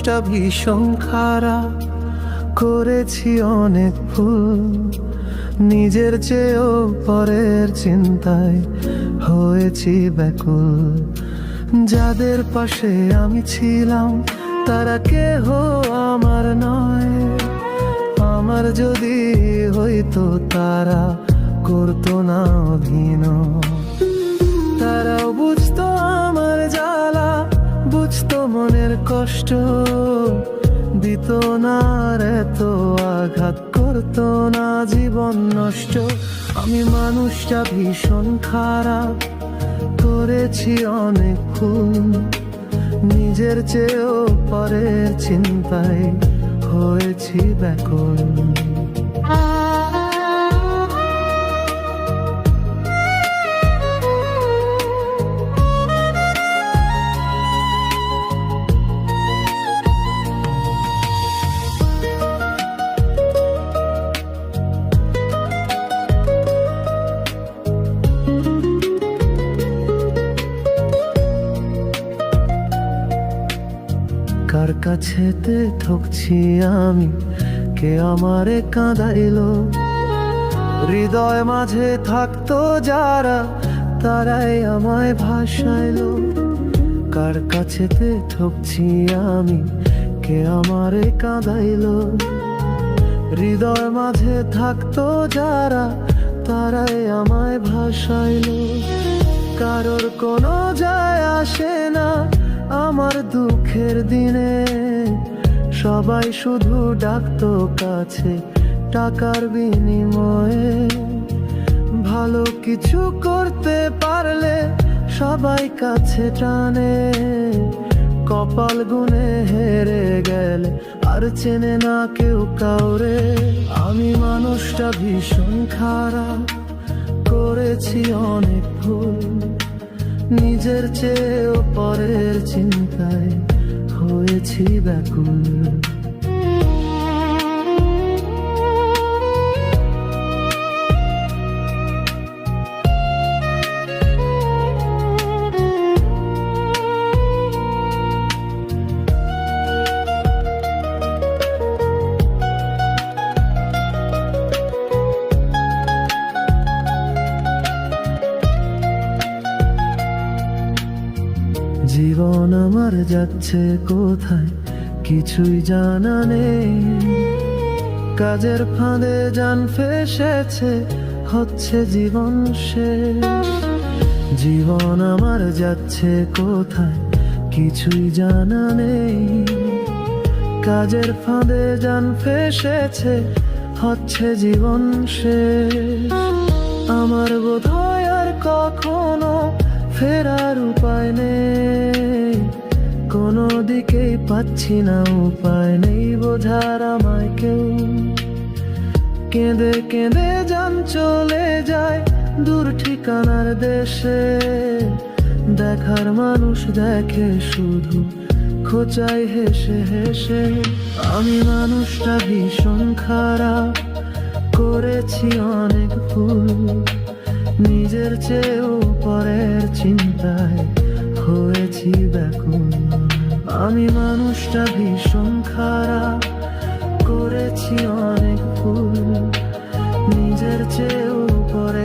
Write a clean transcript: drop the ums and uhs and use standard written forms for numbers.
মানুষটা ভীষণ খারাপ, করেছি অনেক ভুল, নিজের চেয়েও পরের চিন্তায় হয়েছি ব্যাকুল। যাদের পাশে আমি ছিলাম তারা কেহ আমার নয়, আমার যদি হইতো তারা করতো না অভিনয়। তারাও বুঝতো আমার জ্বালা, বুঝতো মনের কষ্ট, দিত না আর এত আঘাত, করতো না জীবন নষ্ট। আমি মানুষটা ভীষণ খারাপ, করেছি অনেক ভুল, নিজের চেয়েও পরের চিন্তায় হয়েছি ব্যাকুল। কার কাছেতে ঠকছি আমি, কে আমারে কাঁদাইলো, হৃদয় মাঝে থাকতো যারা তারাই আমায় ভাসাইলো। কার কাছেতে ঠকছি আমি, কে আমারে কাঁদাইলো, হৃদয় মাঝে থাকতো যারা তারাই আমায় ভাসাইলো। কারোর কোনো যায় আসে না আমার দুঃখের দিনে, সবাই শুধু ডাকতো কাছে টাকার বিনিময়ে। ভালো কিছু করতে পারলে সবাই কাছে টানে, কপাল গুনে হেরে গেলে আর চেনে না কেউ কাউরে। আমি মানুষটা ভীষণ খারাপ, করেছি অনেক ভুল, নিজের চেয়েও পরের চিন্তায় হয়েছি ব্যাকুল। জীবন আমার যাচ্ছে কোথায় কিছুই জানা নেই, কাজের ফাঁদে জান ফেসেছে হচ্ছে জীবন শেষ। জীবন আমার যাচ্ছে কোথায় কিছুই জানা নেই, কাজের ফাঁদে জান ফেসেছে হচ্ছে জীবন শেষ। আমার বোধহয় আর কখনো ফেরার উপায় নেই, কোনো দিকেই পাচ্ছি না উপায় নেই বোঝার আমায় কেউ। কেঁদে কেঁদে জান চলে যায় দূর ঠিকানার দেশে, দেখার মানুষ দেখে শুধু খোঁচাই হেসে হেসে। আমি মানুষটা ভীষণ খারাপ, করেছি অনেক ভুল, নিজের চেয়েও পরের চিন্তায় হয়েছি ব্যাকুল। আমি মানুষটা ভীষণ খারাপ, করেছি অনেক ভুল, নিজের চেয়েও পরের